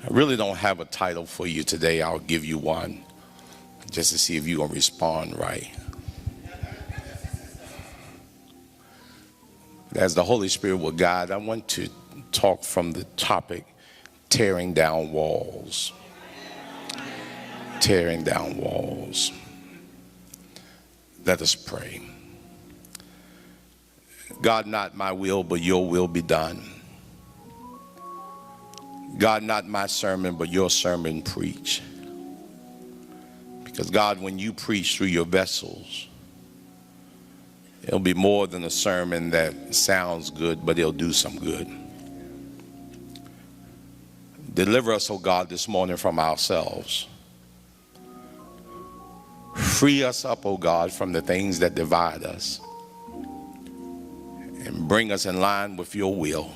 I really don't have a title for you today. I'll give you one just to see if you're going to respond right. As the Holy Spirit will guide, I want to talk from the topic, tearing down walls. Tearing down walls. Let us pray. God, not my will, but your will be done. God, not my sermon, but your sermon preach. Because God, when you preach through your vessels, it'll be more than a sermon that sounds good, but it'll do some good. Deliver us, oh God, this morning from ourselves. Free us up, oh God, from the things that divide us. And bring us in line with your will.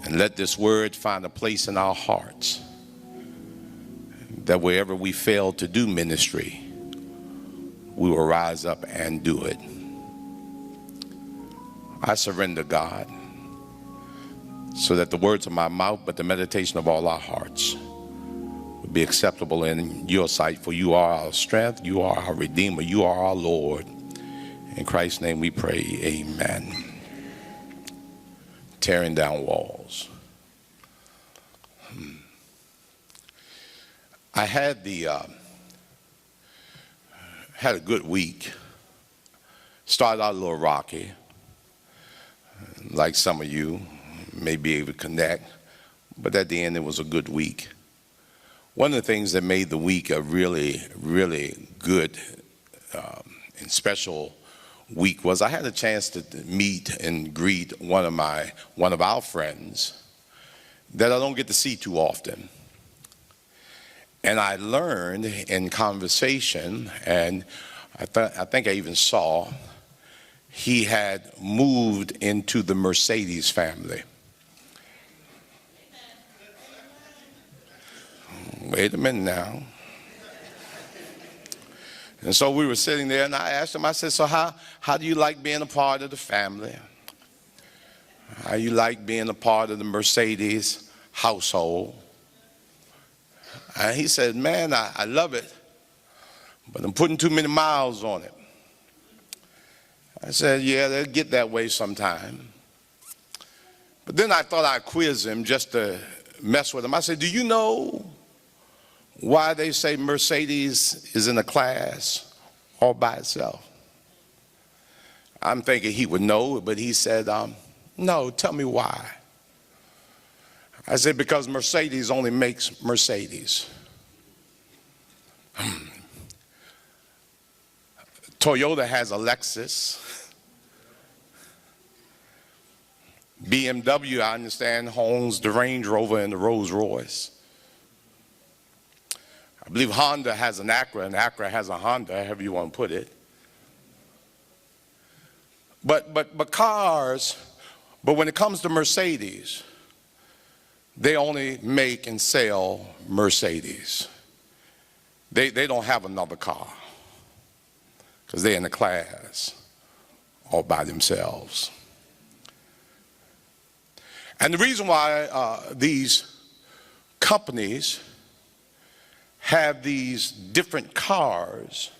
And let this word find a place in our hearts, that wherever we fail to do ministry, we will rise up and do it. I surrender, God, so that the words of my mouth, but the meditation of all our hearts would be acceptable in your sight. For you are our strength, you are our Redeemer, you are our Lord. In Christ's name we pray, amen. Tearing down walls. I had a good week. Started out a little rocky, like some of you may be able to connect, but at the end it was a good week. One of the things that made the week a really, really good and special week was I had a chance to meet and greet one of our friends that I don't get to see too often. And I learned in conversation, and I think I even saw, he had moved into the Mercedes family. Wait a minute now. And so we were sitting there, and I asked him, I said, so how do you like being a part of the family? How you like being a part of the Mercedes household? And he said, man, I love it, but I'm putting too many miles on it. I said, yeah, they'll get that way sometime. But then I thought I'd quiz him just to mess with him. I said, do you know why they say Mercedes is in a class all by itself? I'm thinking he would know, but he said, no, tell me why. I said, because Mercedes only makes Mercedes. Toyota has a Lexus. BMW, I understand, owns the Range Rover and the Rolls Royce. I believe Honda has an Acura, and Acura has a Honda, however you want to put it. But cars, but when it comes to Mercedes, they only make and sell Mercedes. They don't have another car because they're in a class all by themselves. And the reason why these companies have these different cars,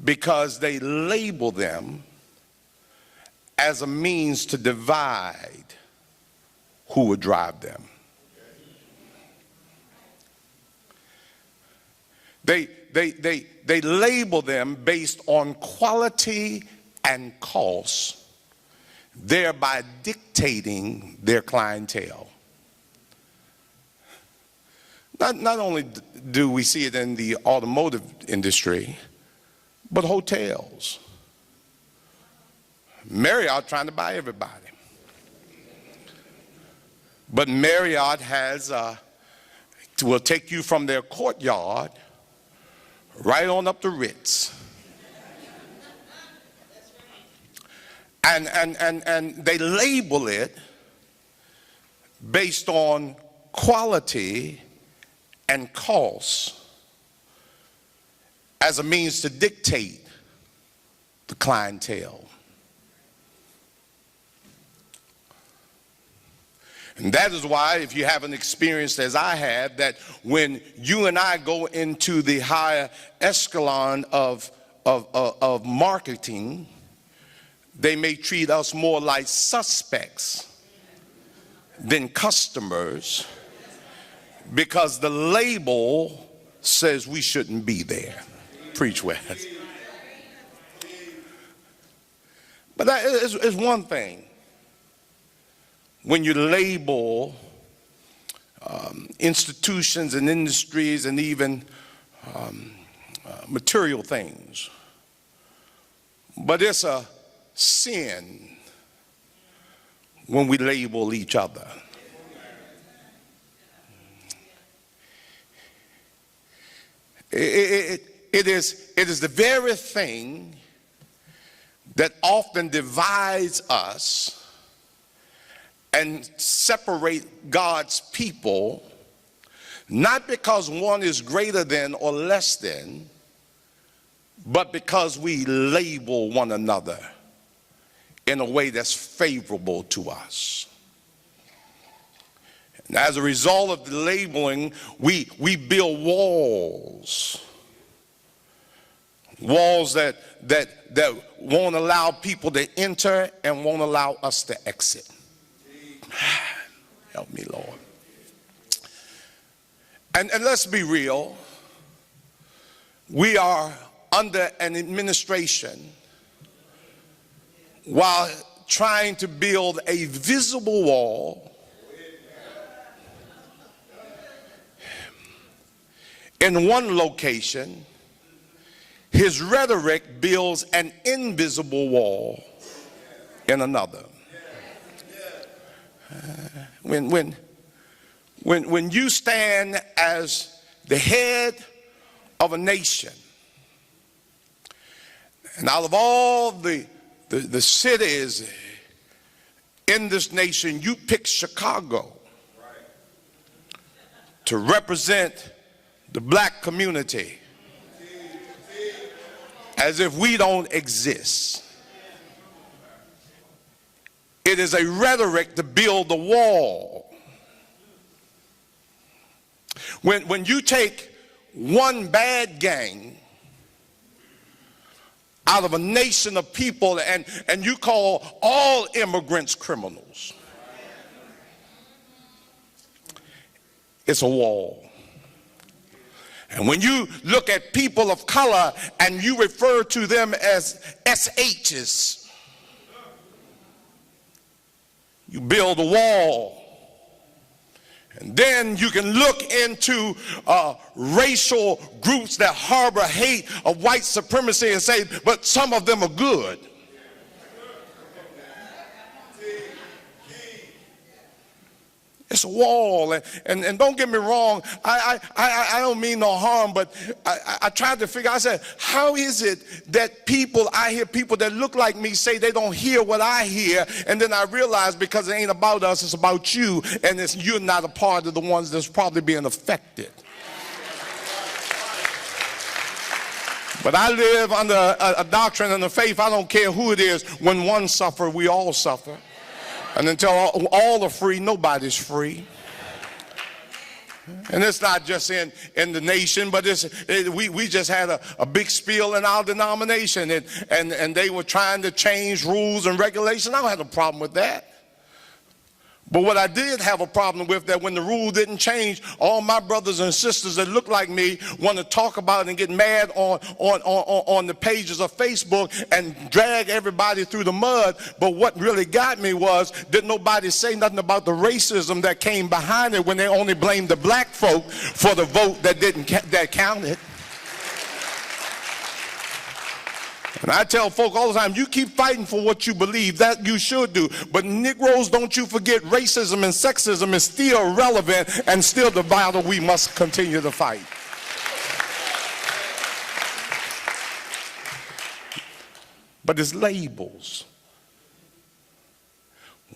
because they label them as a means to divide who would drive them. They label them based on quality and cost, thereby dictating their clientele. Not only do we see it in the automotive industry, but hotels. Marriott trying to buy everybody. But Marriott will take you from their courtyard right on up to Ritz. And they label it based on quality and cost as a means to dictate the clientele. And that is why, if you haven't experienced as I have, that when you and I go into the higher echelon of marketing, they may treat us more like suspects than customers, because the label says we shouldn't be there. Preach, Wes. But that is one thing. When you label institutions and industries and even material things. But it's a sin when we label each other. It is the very thing that often divides us and separate God's people, not because one is greater than or less than, but because we label one another in a way that's favorable to us. And as a result of the labeling, we build walls that won't allow people to enter and won't allow us to exit. Help me, Lord. And let's be real. We are under an administration while trying to build a visible wall in one location. His rhetoric builds an invisible wall in another. When you stand as the head of a nation, and out of all the cities in this nation, you pick Chicago to represent the black community, as if we don't exist. It is a rhetoric to build the wall. When you take one bad gang out of a nation of people and you call all immigrants criminals, it's a wall. And when you look at people of color and you refer to them as SHs, you build a wall. And then you can look into racial groups that harbor hate of white supremacy and say, but some of them are good. It's a wall, and don't get me wrong, I don't mean no harm, but I tried to figure out, I said, how is it that I hear people that look like me say they don't hear what I hear, and then I realize because it ain't about us, it's about you, and you're not a part of the ones that's probably being affected. But I live under a doctrine and a faith, I don't care who it is, when one suffers, we all suffer. And until all are free, nobody's free. And it's not just in the nation, but we just had a big spiel in our denomination, and they were trying to change rules and regulations. I don't have a problem with that. But what I did have a problem with, that when the rule didn't change, all my brothers and sisters that look like me want to talk about it and get mad on the pages of Facebook and drag everybody through the mud. But what really got me was, did nobody say nothing about the racism that came behind it when they only blamed the black folk for the vote that counted. And I tell folk all the time, you keep fighting for what you believe, that you should do. But Negroes, don't you forget, racism and sexism is still relevant and still the battle we must continue to fight. But it's labels.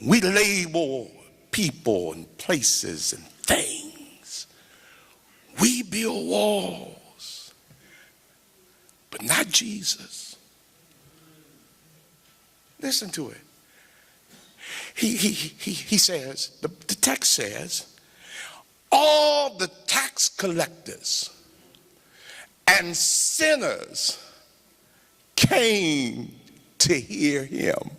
We label people and places and things. We build walls, but not Jesus. Listen to it. He says, the text says, all the tax collectors and sinners came to hear him.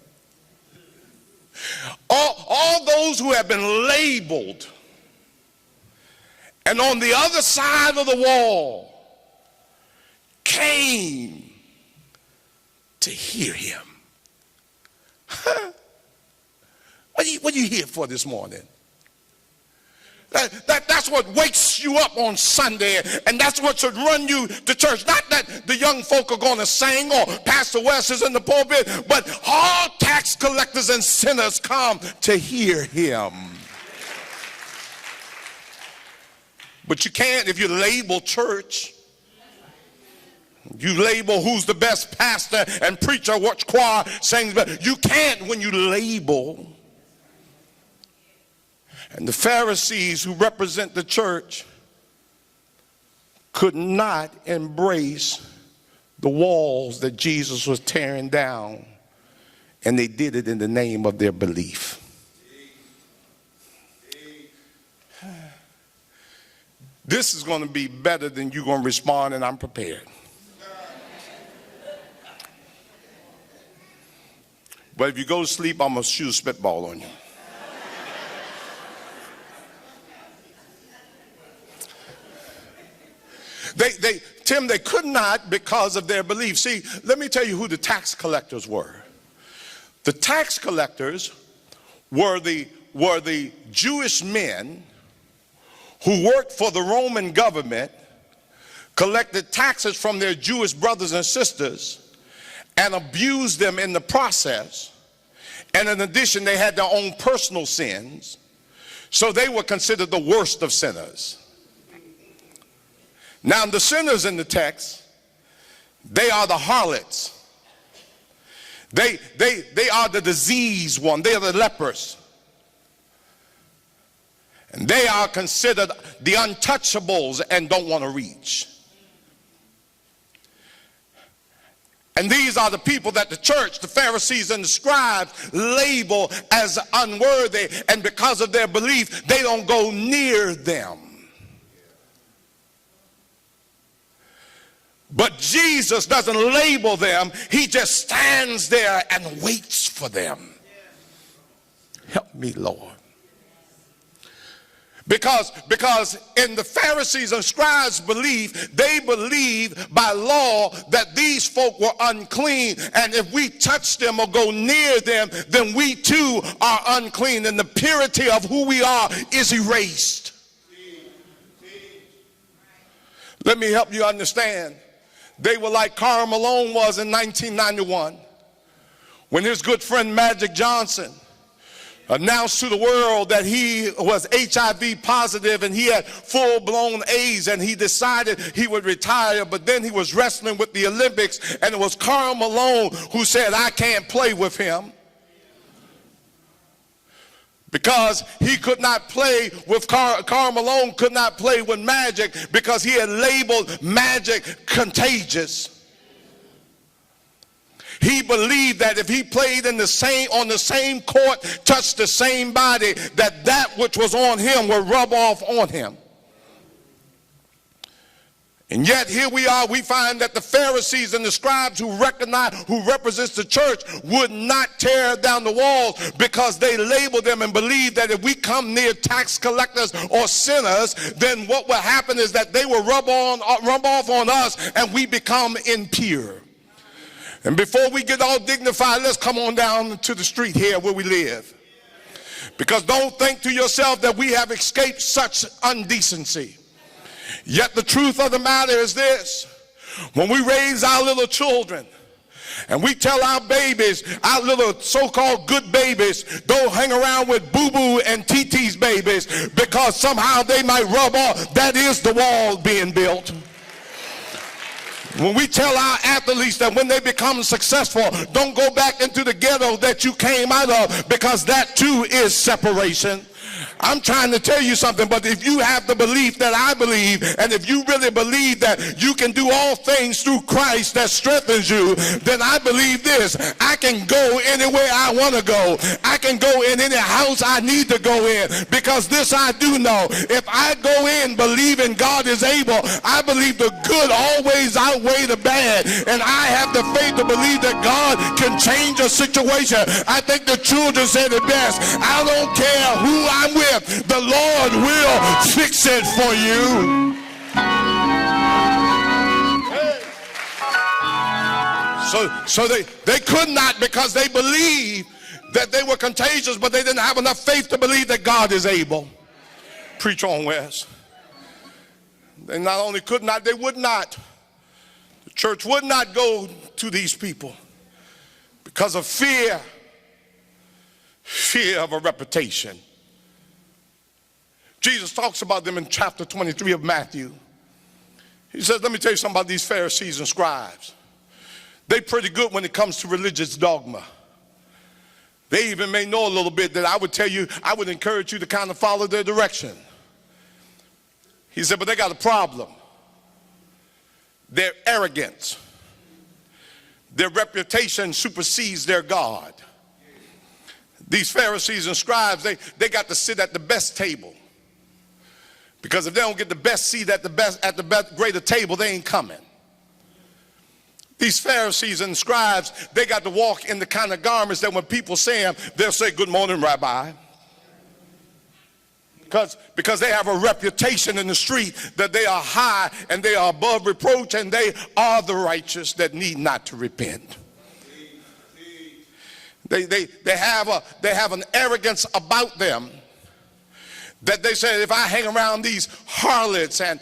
All those who have been labeled and on the other side of the wall came to hear him. What are you here for this morning? That's what wakes you up on Sunday, and that's what should run you to church. Not that the young folk are going to sing or Pastor West is in the pulpit, but all tax collectors and sinners come to hear him. But you can't if you label church. You label who's the best pastor and preacher, what choir sings, but you can't when you label. And the Pharisees, who represent the church, could not embrace the walls that Jesus was tearing down, and they did it in the name of their belief. This is going to be better than you're going to respond, and I'm prepared. But if you go to sleep, I'm going to shoot a spitball on you. They could not because of their belief. See, let me tell you who the tax collectors were. The tax collectors were the Jewish men who worked for the Roman government, collected taxes from their Jewish brothers and sisters, and abused them in the process. And in addition, they had their own personal sins. So they were considered the worst of sinners. Now, the sinners in the text, they are the harlots. They are the diseased one. They are the lepers. And they are considered the untouchables and don't want to reach. And these are the people that the church, the Pharisees and the scribes label as unworthy, and because of their belief, they don't go near them. But Jesus doesn't label them. He just stands there and waits for them. Help me, Lord. Because in the Pharisees and scribes' belief, they believe by law that these folk were unclean, and if we touch them or go near them, then we too are unclean, and the purity of who we are is erased. Let me help you understand. They were like Karl Malone was in 1991 when his good friend Magic Johnson announced to the world that he was HIV positive and he had full-blown AIDS, and he decided he would retire. But then he was wrestling with the Olympics, and it was Karl Malone who said, I can't play with him, because he could not play with Karl Malone could not play with Magic because he had labeled Magic contagious. He believed that if he played on the same court, touched the same body, that which was on him would rub off on him. And yet here we are, we find that the Pharisees and the scribes who represents the church would not tear down the walls, because they label them and believe that if we come near tax collectors or sinners, then what will happen is that they will rub off on us and we become impure. And before we get all dignified, let's come on down to the street here where we live. Because don't think to yourself that we have escaped such undecency. Yet the truth of the matter is this: when we raise our little children and we tell our babies, our little so-called good babies, don't hang around with Boo-Boo and TT's babies because somehow they might rub off, that is the wall being built. When we tell our athletes that when they become successful, don't go back into the ghetto that you came out of, because that too is separation. I'm trying to tell you something, but if you have the belief that I believe, and if you really believe that you can do all things through Christ that strengthens you, then I believe this: I can go anywhere I want to go. I can go in any house I need to go in, because this I do know: if I go in believing God is able, I believe the good always outweigh the bad, and I have the faith to believe that God can change a situation. I think the children said it best: I don't care who I'm with, the Lord will fix it for you. So they could not, because they believed that they were contagious, but they didn't have enough faith to believe that God is able. Preach on, Wes. They not only could not, they would not. The church would not go to these people because of fear of a reputation. Jesus talks about them in chapter 23 of Matthew. He says, let me tell you something about these Pharisees and scribes. They pretty good when it comes to religious dogma. They even may know a little bit that I would tell you, I would encourage you to kind of follow their direction. He said, but they got a problem. Their arrogance. Their reputation supersedes their God. These Pharisees and scribes, they got to sit at the best table. Because if they don't get the best seat at the greater table, they ain't coming. These Pharisees and scribes, they got to walk in the kind of garments that when people see them, they'll say, good morning, Rabbi. Because they have a reputation in the street that they are high and they are above reproach, and they are the righteous that need not to repent. They have an arrogance about them that they say, if I hang around these harlots and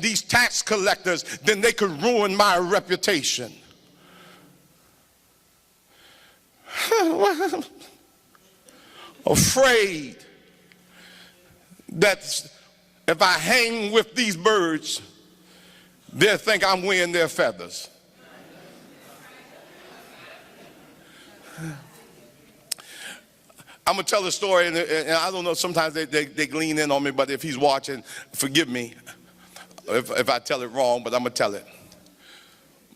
these tax collectors, then they could ruin my reputation. Afraid that if I hang with these birds, they'll think I'm wearing their feathers. I'm going to tell a story, and I don't know, sometimes they glean in on me, but if he's watching, forgive me if I tell it wrong, but I'm going to tell it.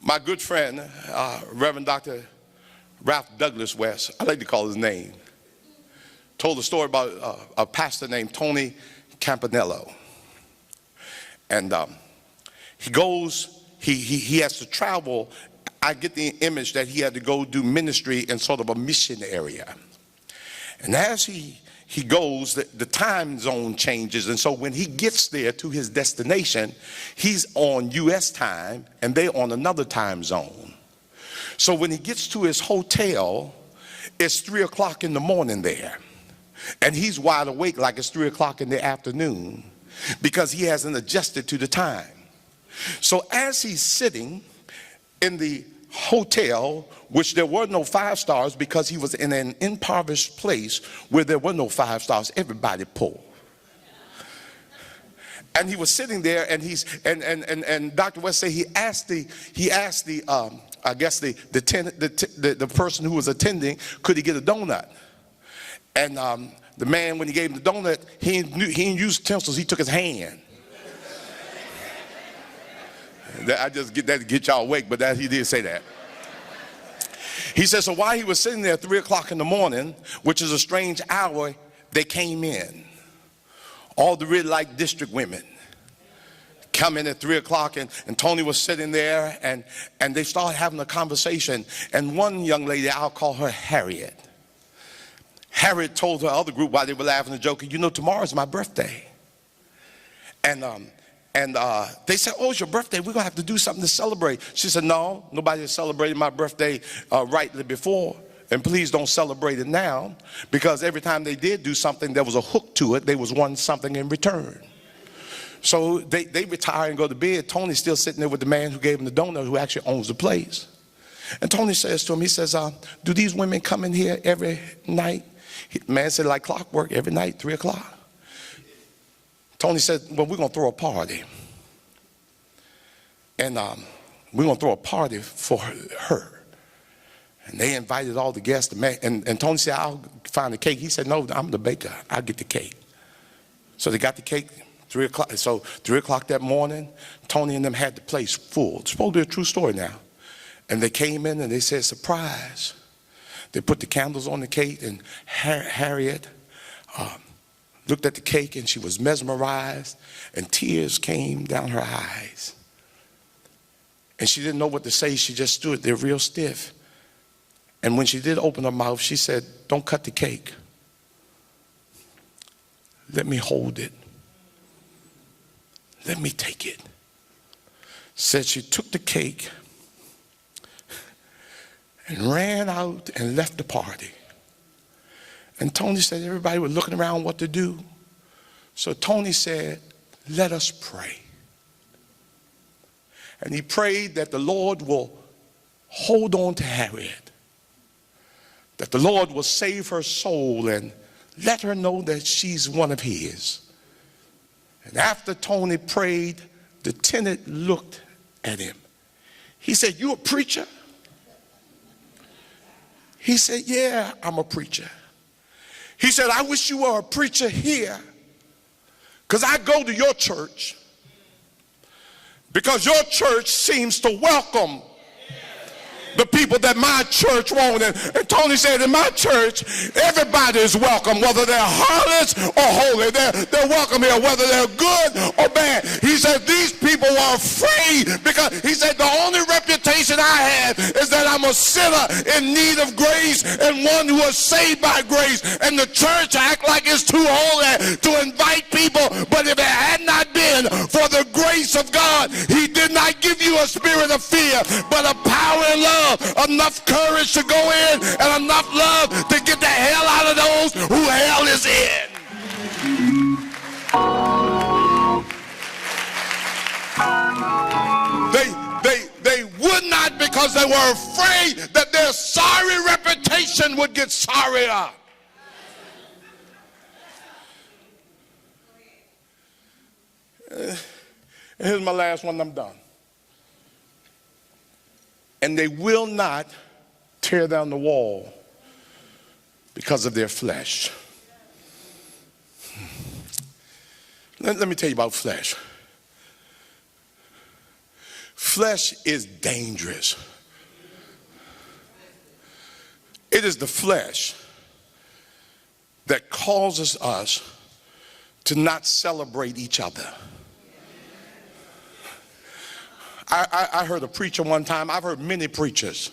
My good friend, Reverend Dr. Ralph Douglas West, I like to call his name, told a story about a pastor named Tony Campanello. And he has to travel. I get the image that he had to go do ministry in sort of a mission area. And as he goes, the time zone changes. And so when he gets there to his destination, he's on U.S. time and they're on another time zone. So when he gets to his hotel, it's 3 o'clock in the morning there. And he's wide awake like it's 3 o'clock in the afternoon because he hasn't adjusted to the time. So as he's sitting in the hotel, which there were no 5 stars because he was in an impoverished place where there were no 5 stars, everybody poor. And he was sitting there, and and Dr. West said he asked the I guess the person who was attending, could he get a donut? And the man, when he gave him the donut, he didn't use utensils, he took his hand. I just get that to get y'all awake, but he did say that. He said, so while he was sitting there at 3 o'clock in the morning, which is a strange hour, they came in. All the red light district women come in at 3 o'clock, and Tony was sitting there, and they started having a conversation. And one young lady, I'll call her Harriet. Harriet told her other group while they were laughing and joking, you know, tomorrow's my birthday. And they said, oh, it's your birthday. We're going to have to do something to celebrate. She said, no, nobody has celebrated my birthday rightly before. And please don't celebrate it now, because every time they did do something, there was a hook to it. They was wanting something in return. So they retire and go to bed. Tony's still sitting there with the man who gave him the donut, who actually owns the place. And Tony says to him, he says, do these women come in here every night? The man said, like clockwork, every night, 3 o'clock. Tony said, well, we're going to throw a party. And we're going to throw a party for her. And they invited all the guests to make, and Tony said, I'll find the cake. He said, no, I'm the baker. I'll get the cake. So they got the cake, 3 o'clock. So 3 o'clock that morning, Tony and them had the place full. It's supposed to be a true story now. And they came in and they said, surprise. They put the candles on the cake, and Harriet looked at the cake and she was mesmerized, and tears came down her eyes. And she didn't know what to say. She just stood there real stiff. And when she did open her mouth, she said, don't cut the cake. Let me hold it. Let me take it. Said she took the cake and ran out and left the party. And Tony said everybody was looking around what to do. So Tony said, let us pray. And he prayed that the Lord will hold on to Harriet, that the Lord will save her soul and let her know that she's one of his. And after Tony prayed, the tenant looked at him. He said, you a preacher? He said, yeah, I'm a preacher. He said, I wish you were a preacher here, because I go to your church because your church seems to welcome the people that my church won't. And Tony said, in my church, everybody is welcome, whether they're harlots or holy. They're welcome here, whether they're good or bad. He said, these people were afraid, because he said, the only reputation I have is that I'm a sinner in need of grace and one who was saved by grace. And the church act like it's too holy to invite people. But if it had not been for the grace of God, he did not give you a spirit of fear, but a power and love. Enough courage to go in and enough love to get the hell out of those who hell is in. They would not, because they were afraid that their sorry reputation would get sorrier. Here's my last one, I'm done. And they will not tear down the wall because of their flesh. Let me tell you about flesh. Flesh is dangerous. It is the flesh that causes us to not celebrate each other. I heard a preacher one time. I've heard many preachers,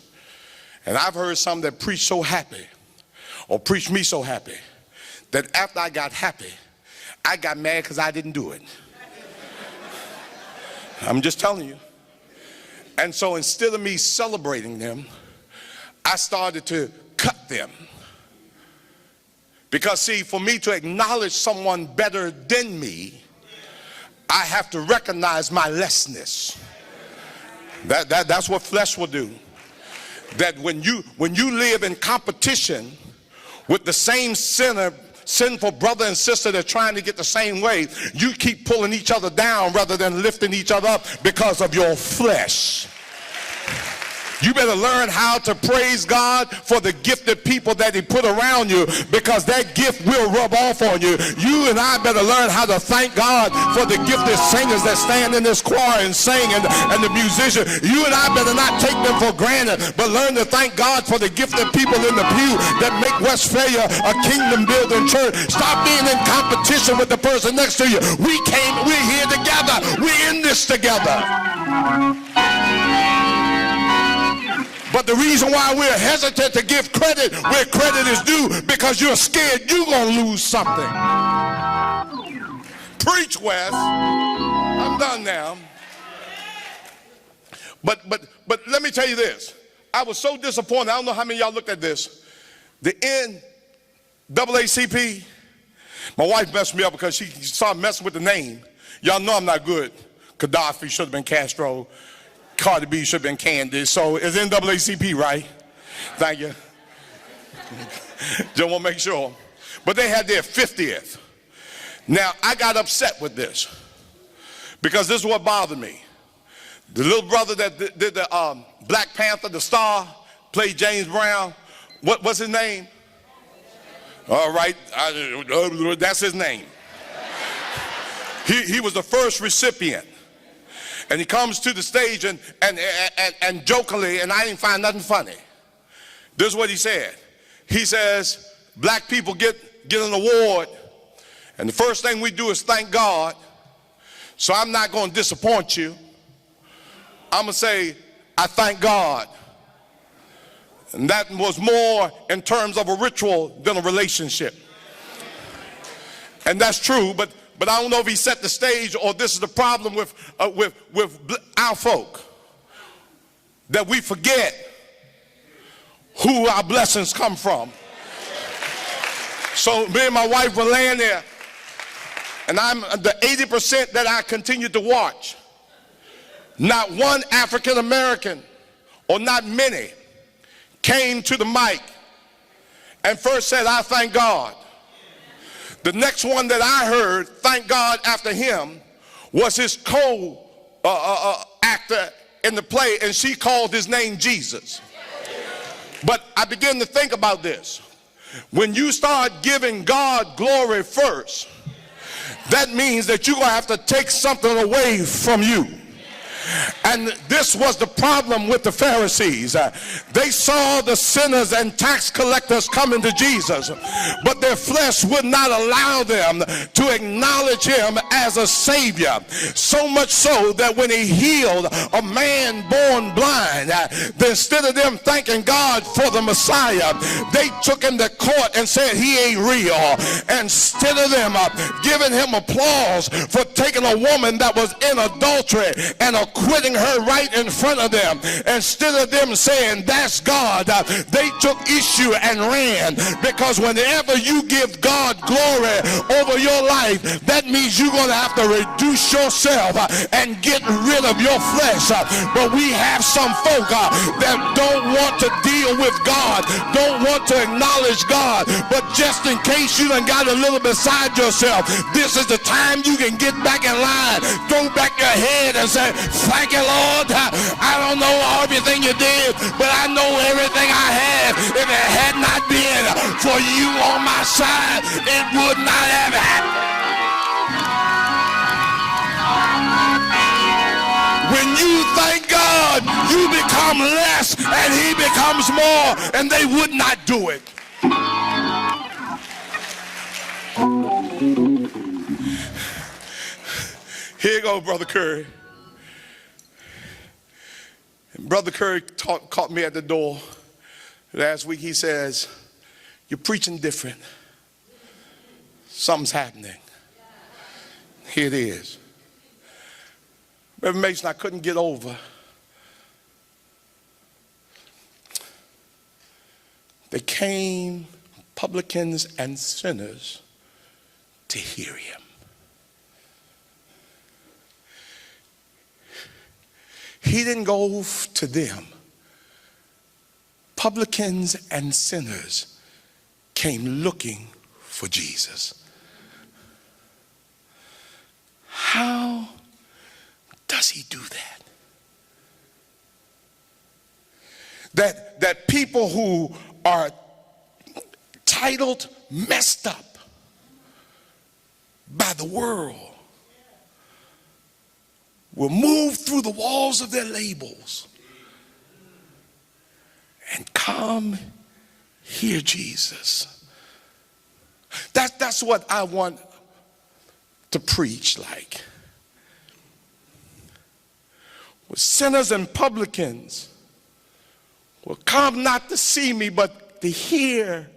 and I've heard some that preach so happy, or preach me so happy, that after I got happy, I got mad because I didn't do it. I'm just telling you. And so instead of me celebrating them, I started to cut them. Because see, for me to acknowledge someone better than me, I have to recognize my lessness. That's what flesh will do. That when you live in competition with the same sinful brother and sister that's trying to get the same way, you keep pulling each other down rather than lifting each other up because of your flesh. You better learn how to praise God for the gifted people that he put around you, because that gift will rub off on you. You and I better learn how to thank God for the gifted singers that stand in this choir and sing, and the musicians. You and I better not take them for granted, but learn to thank God for the gifted people in the pew that make Westphalia a kingdom building church. Stop being in competition with the person next to you. We're here together. We're in this together. But the reason why we're hesitant to give credit where credit is due, because you're scared you're going to lose something. Preach, Wes. I'm done now. But let me tell you this. I was so disappointed. I don't know how many of y'all looked at this. The NAACP, my wife messed me up because she started messing with the name. Y'all know I'm not good. Gaddafi should have been Castro. Cardi B should have been Candace. So it's NAACP, right? Thank you. Just want to make sure. But they had their 50th. Now, I got upset with this, because this is what bothered me. The little brother that did the Black Panther, the star, played James Brown. What's his name? All right, that's his name. He was the first recipient. And he comes to the stage and jokingly, and I didn't find nothing funny. This is what he said. He says, black people get an award, and the first thing we do is thank God. So I'm not going to disappoint you. I'm going to say, I thank God. And that was more in terms of a ritual than a relationship. And that's true, but I don't know if he set the stage or this is the problem with our folk, that we forget who our blessings come from. So me and my wife were laying there, and I'm the 80% that I continue to watch. Not one African American, or not many, came to the mic and first said, I thank God. The next one that I heard, thank God after him, was his co-actor in the play, and she called his name Jesus. But I began to think about this. When you start giving God glory first, that means that you're going to have to take something away from you. And this was the problem with the Pharisees. They saw the sinners and tax collectors coming to Jesus, but their flesh would not allow them to acknowledge him as a savior. So much so that when he healed a man born blind, instead of them thanking God for the Messiah, they took him to court and said he ain't real. Instead of them giving him applause for taking a woman that was in adultery and acquitting her right in front of them, instead of them saying that's God, they took issue and ran. Because whenever you give God glory over your life, that means you're going to have to reduce yourself and get rid of your flesh. But we have some folk that don't want to deal with God, don't want to acknowledge God, but just in case you done got a little beside yourself, this is the time you can get back in line, throw back your head and say, thank you, Lord. I don't know everything you did, but I know everything I have. If it had not been for you on my side, it would not have happened. When you thank God, you become less and he becomes more, and they would not do it. Here you go, Brother Curry. Brother Curry caught me at the door last week. He says, you're preaching different. Something's happening. Here it is. Reverend Mason, I couldn't get over. They came, publicans and sinners, to hear him. He didn't go to them. Publicans and sinners came looking for Jesus. How does he do that? That people who are titled messed up by the world will move through the walls of their labels and come hear Jesus. That's what I want to preach like. With sinners and publicans will come not to see me, but to hear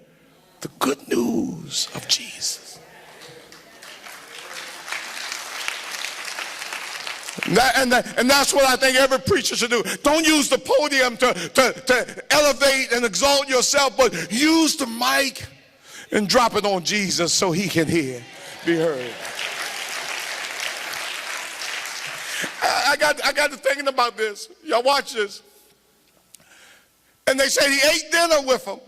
the good news of Jesus. And that's what I think every preacher should do. Don't use the podium to elevate and exalt yourself, but use the mic and drop it on Jesus so he can hear, be heard. I got to thinking about this. Y'all watch this. And they said he ate dinner with them.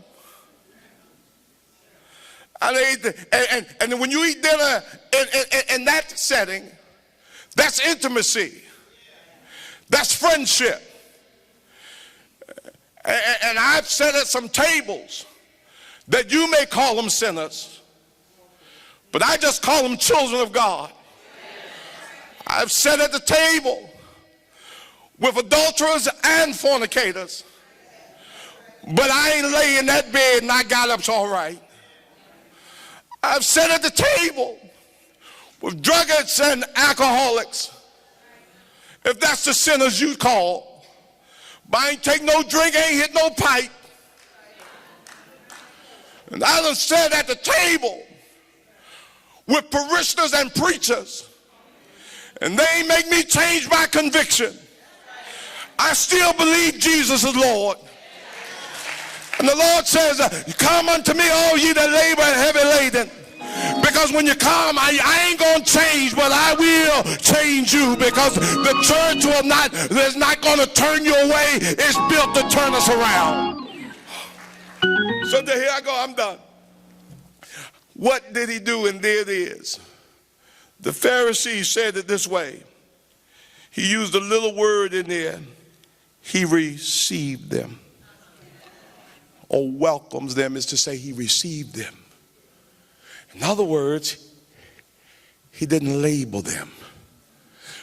And when you eat dinner in that setting, that's intimacy. That's friendship. And I've sat at some tables that you may call them sinners, but I just call them children of God. I've sat at the table with adulterers and fornicators, but I ain't lay in that bed and I got up's all right. I've sat at the table with drunkards and alcoholics, if that's the sinners you call, but I ain't take no drink, ain't hit no pipe. And I done sat at the table with parishioners and preachers, and they ain't make me change my conviction. I still believe Jesus is Lord. And the Lord says, come unto me, all ye that labor and heavy laden. Because when you come, I ain't going to change, but I will change you, because the church is not going to turn you away. It's built to turn us around. So here I go, I'm done. What did he do? And there it is. The Pharisees said it this way. He used a little word in there. He received them. Or welcomes them is to say he received them. In other words, he didn't label them.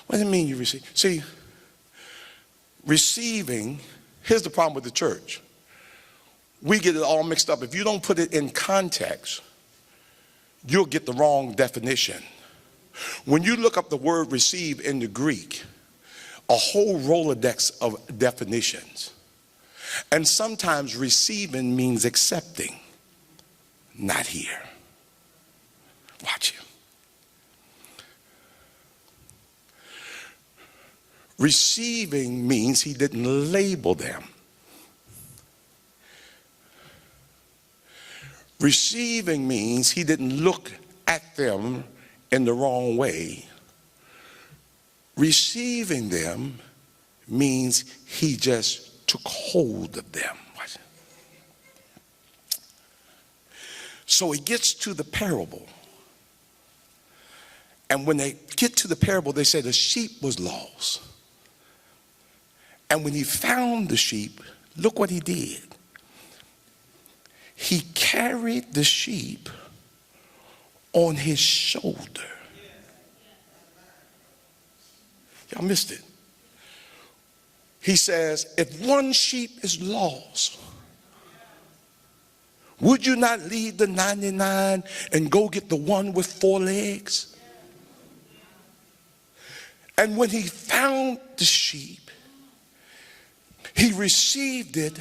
What does it mean you receive? See, receiving, here's the problem with the church. We get it all mixed up. If you don't put it in context, you'll get the wrong definition. When you look up the word receive in the Greek, a whole Rolodex of definitions. And sometimes receiving means accepting. Not here. Watch you. Receiving means he didn't label them. Receiving means he didn't look at them in the wrong way. Receiving them means he just took hold of them. So he gets to the parable. And when they get to the parable, they say the sheep was lost. And when he found the sheep, look what he did. He carried the sheep on his shoulder. Y'all missed it. He says, if one sheep is lost, would you not leave the 99 and go get the one with 4 legs? And when he found the sheep, he received it,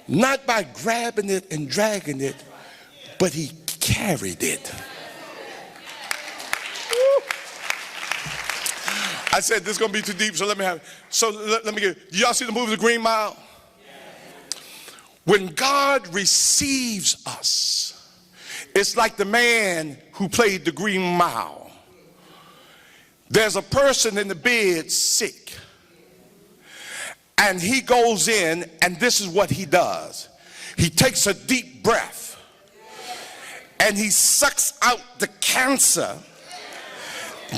not by grabbing it and dragging it, but he carried it. I said this is going to be too deep, so let me have it. So let me get it. Do y'all see the movie The Green Mile? When God receives us, it's like the man who played the Green Mile. There's a person in the bed sick, and he goes in, and this is what he does. He takes a deep breath, and he sucks out the cancer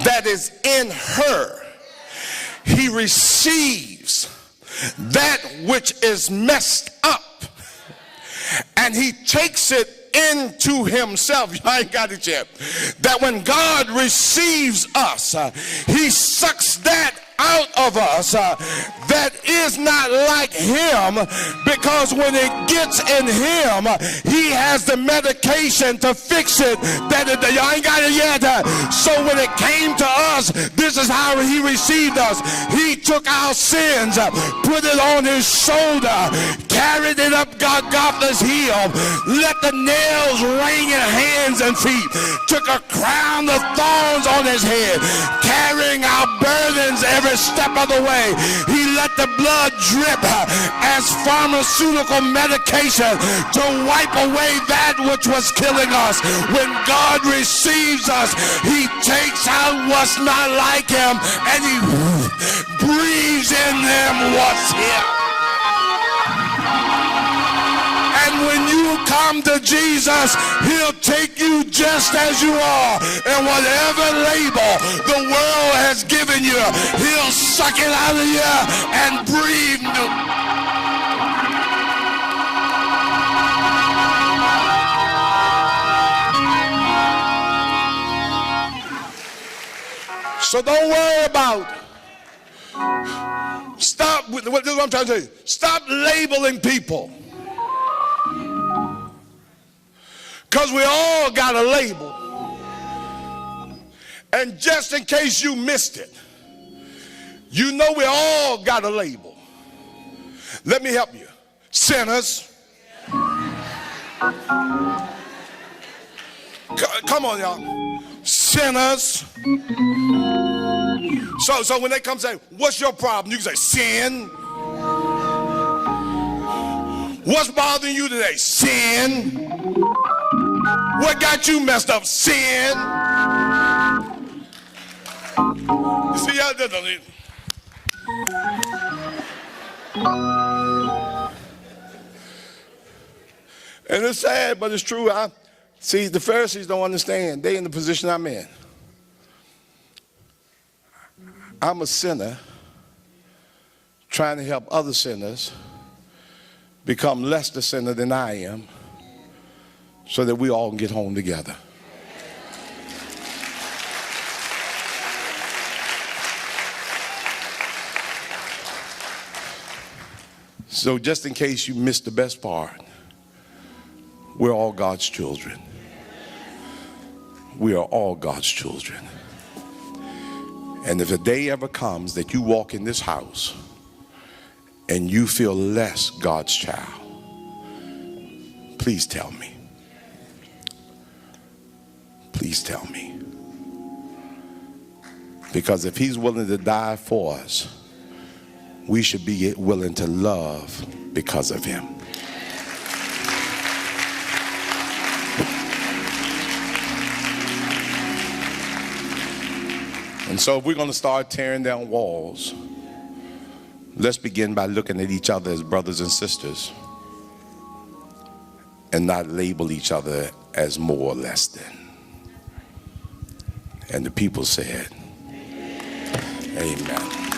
that is in her. He receives that which is messed up, and he takes it into himself. I ain't got it yet. That when God receives us, he sucks that out of us that is not like him, because when it gets in him, he has the medication to fix it. Y'all ain't got it yet. So when it came to us, this is how he received us. He took our sins, put it on his shoulder, carried it up Golgotha's hill, let the nails ring in hands and feet, took a crown of thorns on his head, carrying our burdens every step of the way. He let the blood drip as pharmaceutical medication to wipe away that which was killing us. When God receives us, he takes out what's not like him, and he breathes in them what's here. And when you come to Jesus, he'll take you just as you are. And whatever label the world has given you, he'll suck it out of you and breathe new. So don't worry about. Stop. This is what I'm trying to say. Stop labeling people. Because we all got a label. And just in case you missed it, you know we all got a label. Let me help you. Sinners. Come on, y'all. Sinners. So when they come say, what's your problem? You can say, sin. What's bothering you today? Sin. What got you messed up? Sin. You see, y'all don't need. And it's sad, but it's true. See, the Pharisees don't understand. They in the position I'm in. I'm a sinner trying to help other sinners become less the sinner than I am so that we all can get home together. So just in case you missed the best part, we're all God's children. We are all God's children. And if a day ever comes that you walk in this house and you feel less God's child, please tell me. Please tell me. Because if he's willing to die for us, we should be willing to love because of him. And so if we're going to start tearing down walls, let's begin by looking at each other as brothers and sisters and not label each other as more or less than. And the people said, amen.